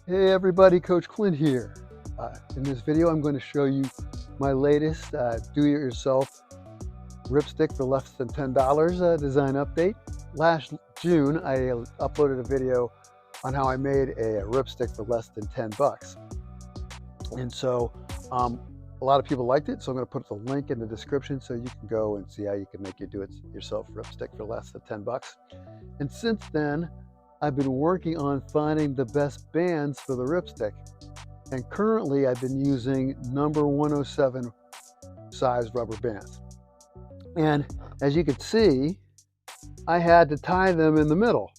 Hey everybody, Coach Clint here. In this video I'm going to show you my latest do-it-yourself ripstick for less than $10 design update. Last June I uploaded a video on how I made a ripstick for less than 10 bucks. And so a lot of people liked it, so I'm going to put the link in the description so you can go and see how you can make your do-it-yourself ripstick for less than 10 bucks. And since then I've been working on finding the best bands for the ripstick. And currently I've been using number 107 size rubber bands. And as you can see, I had to tie them in the middle,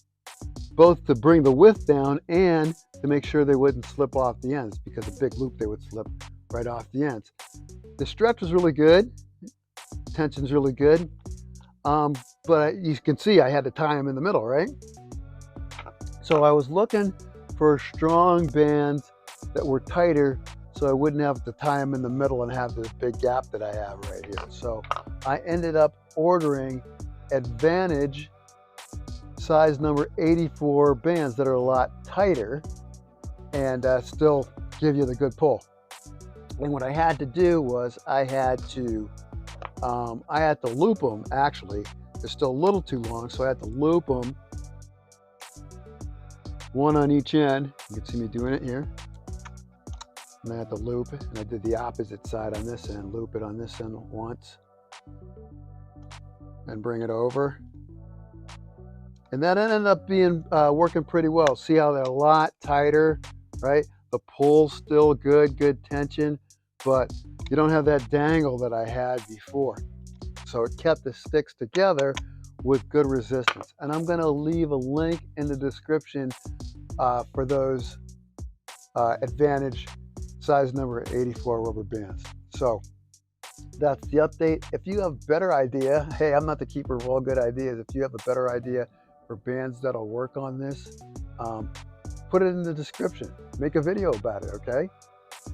both to bring the width down and to make sure they wouldn't slip off the ends, because a big loop they would slip right off the ends. The stretch was really good, tension's really good, but you can see I had to tie them in the middle, right? So I was looking for strong bands that were tighter so I wouldn't have to tie them in the middle and have this big gap that I have right here. So I ended up ordering Advantage size number 84 bands that are a lot tighter and still give you the good pull. And what I had to do was I had to loop them. Actually, they're still a little too long, so I had to loop them, one on each end. You can see me doing it here. And I had to loop it, and I did the opposite side on this end, loop it on this end once, and bring it over. And that ended up being working pretty well. See how they're a lot tighter, right? The pull's still good tension, but you don't have that dangle that I had before. So it kept the sticks together with good resistance. And I'm going to leave a link in the description for those Advantage size number 84 rubber bands. So that's the update. If you have a better idea, hey, I'm not the keeper of all good ideas. If you have a better idea for bands that'll work on this, put it in the description. Make a video about it, okay?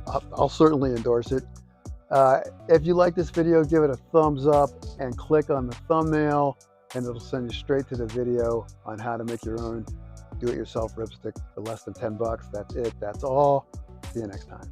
I'll certainly endorse it. If you like this video, give it a thumbs up and click on the thumbnail, and it'll send you straight to the video on how to make your own do-it-yourself ripstick for less than 10 bucks. That's it. That's all. See you next time.